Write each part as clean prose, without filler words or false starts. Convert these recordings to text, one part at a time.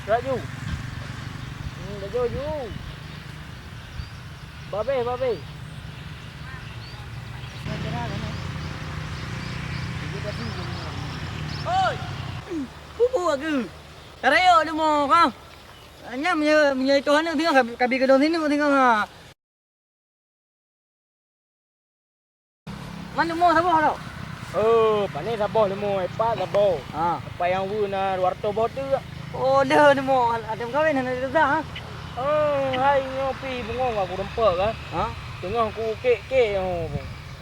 Raju. Raju. Babe. Ôi, bố bùa kìa. Ở đây ở đâu mò không? Nhá, mình cho hắn được tiếng cả bị cái đầu thế nữa tiếng không à? Mana mau sabah tau? Pani sabah lemo, apa sabah. Apa yang guna warto botu. Oh, dah ni mau ada kawin ada dah ha? Hai ngopi bengong aku rempek ah. Ha? Tengah aku kek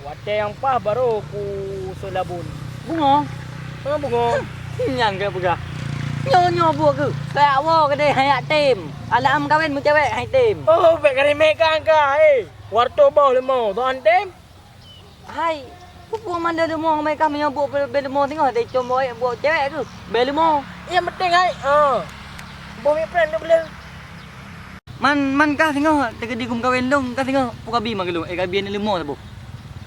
Wace yang pas baru aku selabun. Bunga? Bengong. Yang ke buka? Nyo buat ke? Kayak awak ke deh hayat tim. Alam kawin mu cewek hai tim. Bek kali mekan ka Warto bau lemo, tuan tim. Hai, buat mana dia mau mereka punya buat belemo tengok dia cuma buat cewek tu. Belemo. Yang penting Bumi friend dia boleh. Man kah tengok dekat di kum kawin dong kah tengok pukabi mah gelu kabi ni lemo tu.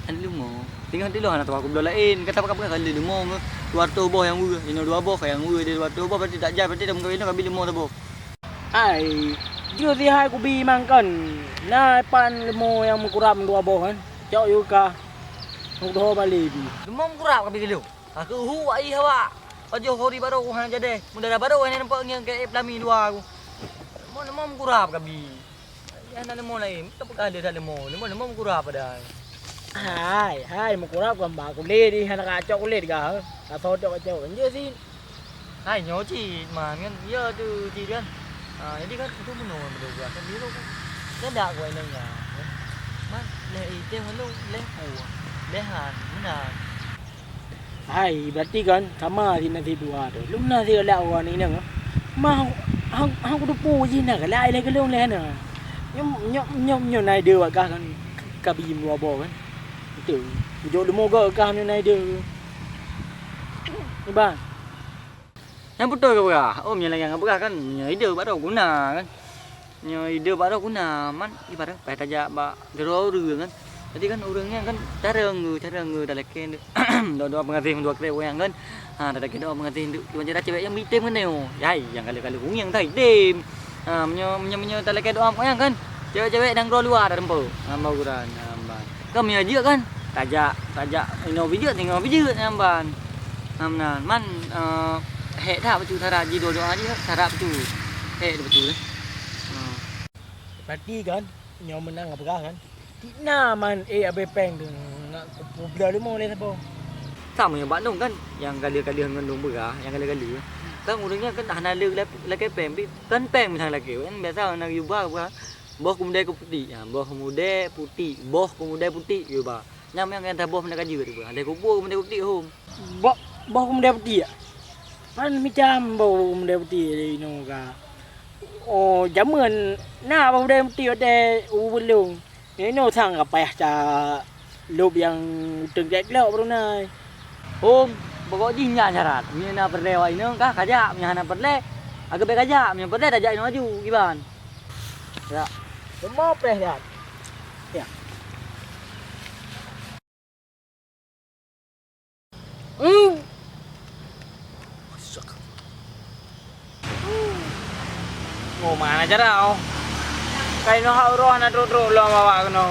Ada lemo. Tengok dia lah nak tahu aku belah lain kata apa kali lemo ke. Warto boh yang gua, ini dua boh yang gua dia warto boh berarti tak jadi berarti dah kawin kabi lemo tu boh. Ai, dia si hai ku bi mangkan. Nah pan lemo yang mengkurap dua boh kan. Cok yuka. Ngdoh balik. Lemo kurap kabi gelu. Aku hu ai hawa. Ojo hori baru aku hang jadi. Mudah baru ni nampak yang kayak pelami dua aku. Lemo kurap kabi. Yang nak lemo lain, tak ada dah lemo kurap pada. Hai mengkurap gambar kulit di anak kacau kulit kah? Atau cok kacau je sih. Hai nyoci mà kan. Ya tu chị kan. Jadi kan itu benar gua kan biru kan. Dia dak gua ini ya. Man, le itu lu le le han mana. Hai, berarti kan sama di nanti dua tu. Lu nanti ada orang ni nang. Mà hang có pu gì nè, cái lại lấy cái lông lên nè. Nhom này đưa vào cả cả bị mua bò kan. Itu, jo lu mau ke kan này đưa. Ni bang. Yang betul ke buka? Oh, yang buka kan ide baru guna kan. Ide baru guna man ibarat baik aja ba dero rương kan. Jadi kan orangnya kan cara ngu dalam ken. Dua pengantin dua kre yang kan. Dalam ken dua pengantin cuma cara cewek yang mitem kan neo. Yai, yang kali-kali yang tai dem. Menyo dalam ken doa yang kan. Cewek-cewek đang luar dalam po. Mau guran namban. Kau punya juga kan? Tajak ino video tengok video namban. Namnan man hệ thảo betul thara ji doa ji thara betul. Betul. Berarti kan nyom menang apa kan? Tina man abe peng tu nak bela lemo le sabo. Sama yang Bandung kan yang kali-kali dengan dong berah, yang kali-kali. Kan orangnya kan hana le ke peng kan peng misal lagi kan biasa nak yuba apa. Boh kemudian putih. Boh kemudian putih. Boh kemudian putih yuba. Nyam yang antara boh mendekat juga tu. Ada kubur kemudian putih home. Boh kemudian putih. Pan macam boh kemudian putih di no ka. Oh, zaman na boh kemudian putih ada belum. Ini no sang apa ya ca lob yang tenggelam baru nai. Home, pokok jinya syarat. Mina perdewa ini kah kajak, mina hana perle. Agak baik kajak, mina perle tajak ini maju giban. Ya. Semua peh dah. Ya. Oh, mana cara? Kayak no hauro hana tro lo mawa kono.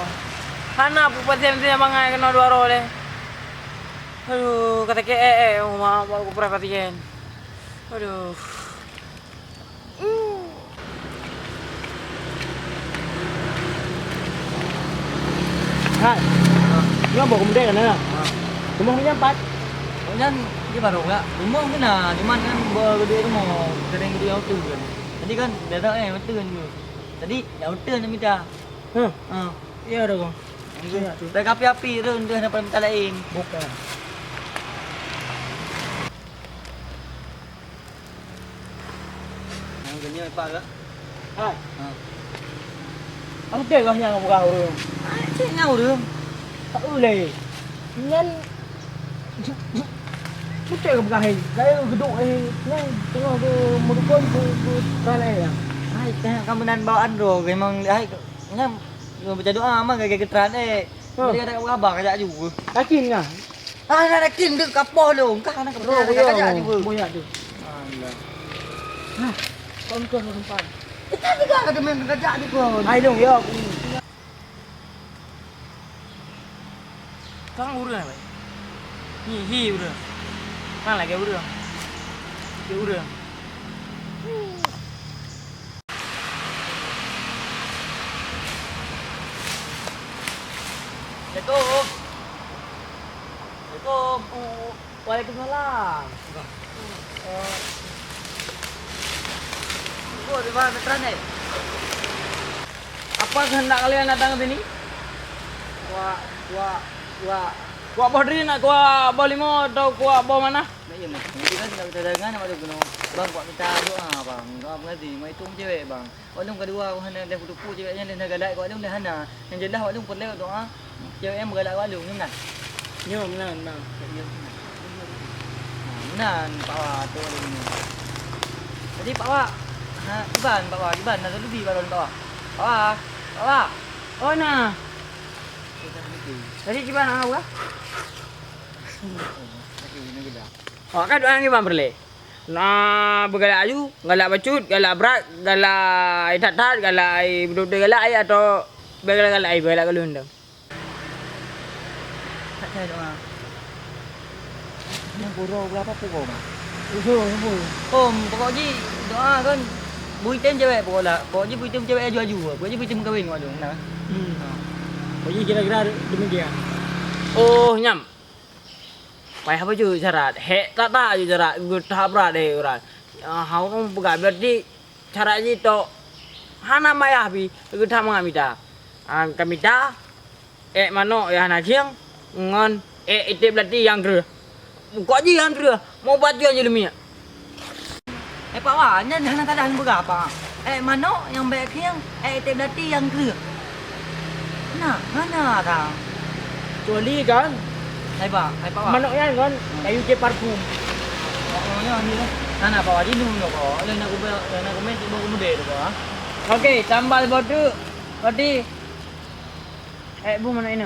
Hana pupatien dia mangai kono dua role. Aduh, kata ke ma aku perhatian. Aduh. Hai. Nó bộ cũng đen rồi nè. Cũng không dám bắt. Kemudian dia baru enggak. Rumah kena, cuman kan gede tu mau sering dia auto kan. Tadi kan biasa betul kan. Tadi ya auto nak minta. Iya dah kau. Baik api-api tu untuk nak minta lain. Bukan. Yang genya apa ke? Hai. Aku tengok yang buka huruf. Cik ngau dia. Tak boleh. Ngan Aku tengok buka hai. Saya geduk ngan tengok ke merukun ke kalai ya. Hai, kamu dan bawaan ro memang hai ngam baca doa mah kayak keteran Dia ada kabar kajak juga. Yakin ngah? Nak king dek kapal lu. Kau nak Bro, kerja di bu. Boya tu. Allah. Kon rumpan. Kita juga ada main kerja di bu. Ai dong ya. Kang urang vậy. Hi urang. Mang lại cái urang. Cái urang. Assalamualaikum. Assalamualaikum. Waalaikumsalam. Bu, di mana metran ni? Apa kehendak kalian datang ke sini? Kuah Bodri nak kuah bawah lima atau kuah bawah mana? Ya, nanti kan kita dengar nama tu guna. Bang, buat minta doa bang. Doa mengaji, mai tung cewek bang. Walung kedua, aku hendak dah putu ceweknya dah galak, walung dah hana. Yang jelas walung pun lewat doa. Cewek yang bergalak walung ni nak. Nyom nan. Nan, Pak Wak tu ni. Jadi Pak Wak, Iban, nak lebih balon Pak Wak. Pak Wak. Oh nah. Jadi gimana awak? Oh kan doang gimana berle? Nah, bergalak aju, galak bacut, galak berat, galak tat, galak beduk galak atau bergalak galundang. Tak saya doa. Yang pura berapa pukul bang? Pokoknya doa kan buitem cewek pokoknya. Pokoknya buitem cewek aju. Pokoknya buitem kahwin waduh. Nah. Pokoknya kira-kira demikian. Oh nyam. Payah apa je syarat? Tak je syarat. Tahap berat deh orang. Hau nung bukan berarti syarat je to. Hana mayah bi. Kita mengamita. Kamita. Mano ya hana kiang. Ngon. Itu berarti yang ger. Kau je yang ger. Mau batu aja lemia. Pak Wak, ni hana tak ada berapa. Mano yang baik kiang. Itu berarti yang ger. Nah, mana dah? Kecuali kan. Hai Pak Wak. Manok yan kan. Kayu je parfum. Oh, ni lah. Nana Pak Wak, ini dulu Pak. Lain aku main di bawah muda tu Pak. Okey, tambal bodu. Berarti bu mana ini?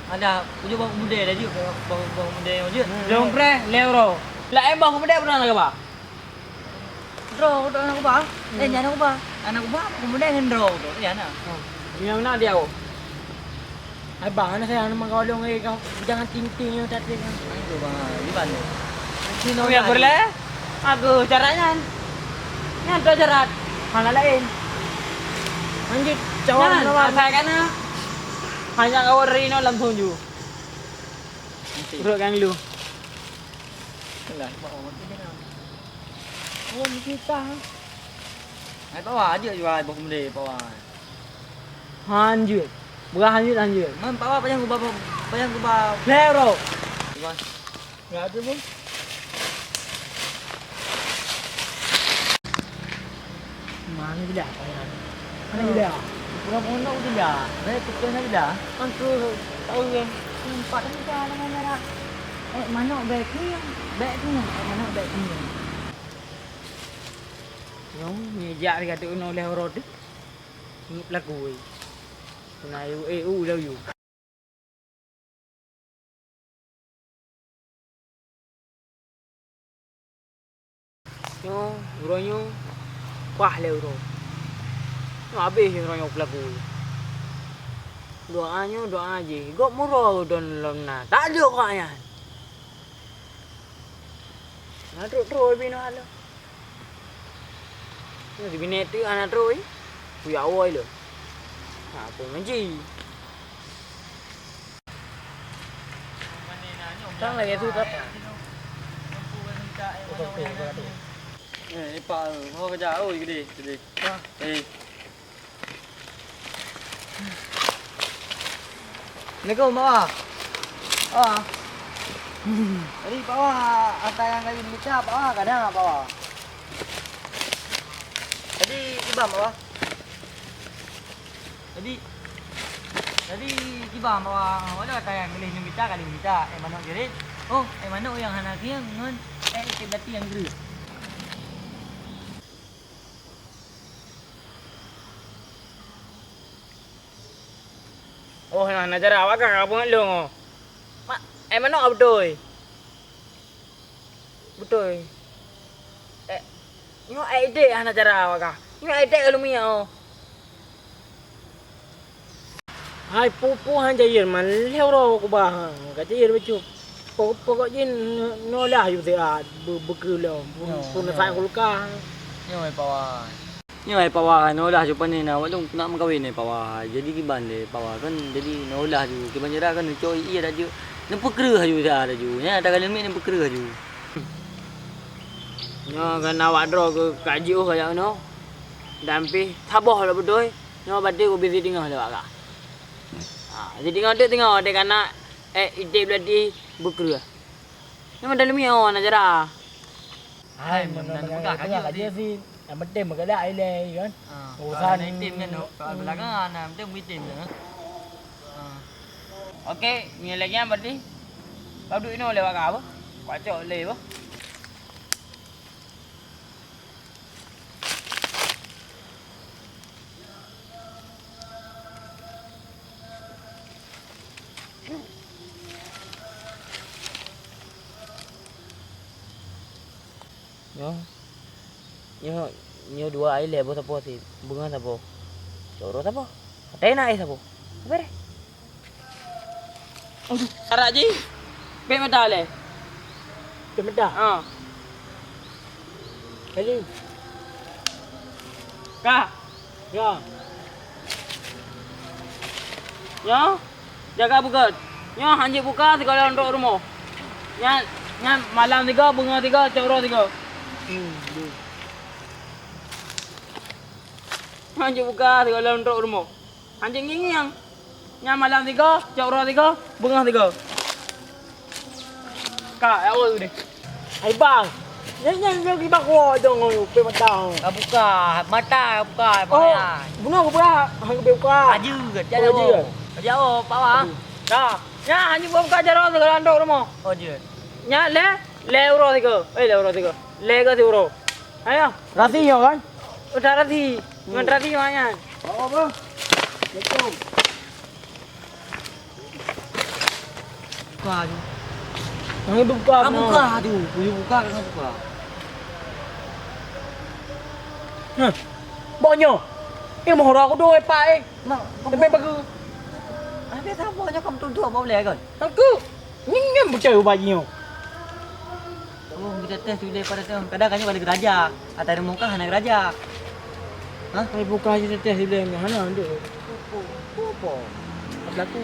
Ada, pujuk bawah muda dah juga. Bawah muda yang je. Longpre, leuro. Lah bawah muda pernah nak apa? Draw tu anak aku Pak. Jangan aku Pak. Anak aku Pak, muda dengan draw tu. Ya nak. Yang nak dia aku. Ai bang, ana saya nak mengolong kau. Jangan ting-ting yang tadi kan. Itu Bang, di mana? Sino ya boleh? Aku caranya. Ni ada syarat. Hal lain. Lanjut, cawan nomor saya kan. Hanya kau Rino lam tunju. Urut kan lu. Lah, Pak Wak ni kan. Oh, ni kita. Hai Pak Wak aje jual bawah muda Pak Wak. Hanjut. Bukan hanjut. Man Pak Wak bayang gua Leuro. Bang. Enggak ada pun. Mana dia? Mana dia? Bukan pondok tu dah. Saya tukar saja dah. Kan tu tahu kan. Empat ni dah dengan merah. Mana beg ni? Beg tu mana beg ni? Yang ni jak dia kata no leuro tu. Ni lagu. Tunai love you. Yo, ronyo. Wah leuro. No habis ronyo lagu. Doanya doa aja. Gok murah don lomna. Tak ada kok ya. Ngaduk terus bina halo. Ni bina tu anak terus. Puya awal lo. Apa menji? Tang lagi tu tak. Pak, kau kerja gede. Assalamualaikum Pak Wak. Tadi Pak Wak, hantar yang kayu minta Pak Wak, kadang Pak Wak. Tadi ibam Pak Wak. Tadi ibam Pak Wak, ada hantar yang kali minta. Mana jerit? Oh, mana yang hana kiang ngon? Itu berarti yang geru. Oh, yang nak cara awak kan apa lu? Mak, mana betul? Betul. Nyo ide ana cara awak kan. Nyo ide kalau mia. Hai pupu han jayir man lewro ko ba ka jayir becu pokok jin no lah yu te a beku lo pun fa ko ka Nyo ai pawa. Nyo ai pawa no lah jupan ni na walung nak mengkawin ni pawa. Jadi kiban le pawa kan jadi no lah ju kiban jera kan coi iya dah ju. Nampak kerah ju dah ju. Ya tak kali ni nampak kerah ju. Nyo kan awak dro ke kaji oh kaya no. Dampi thaboh lah betul. Nyo bade ko busy tengah lewat ka. Jadi tengok dia kana ide beladi bekerja. Ni dalam ni nak cara. Hai mana nak aja sih yang penting maka dah ai le kan urusan tim kan soal belakangan nah penting buat tim kan. Okey, ni lagi yang berarti. Kau duduk ni lewat ka apa? Kacau le apa? Nyo dua ai le apa sih? Bunga apa? Coro apa? Teh naik apa? Apa deh? Aduh, cara ji. Pe mata le. Pemeda kali Ka. ya Nyo, jaga buka. Nyo hanji buka tiga untuk rumah. Nya malam tiga, bunga tiga, coro tiga. Hanji buka tiga untuk rumah. Hanji nging yang. Nya malam tiga, coro tiga, bunga tiga. Kak, awal tu deh. ai bang yang lagi bak wo dong pemeda Buka mata buka oh pawa. bunga ko ba hang buka Aju ke jauh. Jauh pawa. Dah. Nya hanji buka coro tiga untuk rumah. Oh je. Nya le euro tiga. Le euro tiga. Le ke euro. Ayo. rasi yo kan Udah rati. Ngan rati banyak. apa betul Buka je. hang buka Buka tu. Buka kan buka. bonyo ini mau hora ko do ai pa ai tapi bagu Ada tampaknya kamu tuntut apa boleh kan? aku ngem bocah bajinya Oh, kita tes dulu pada tu. Kadang kan balik geraja. Atau ada muka hana geraja. ai buka je teh dia hana ndu Apa? berlaku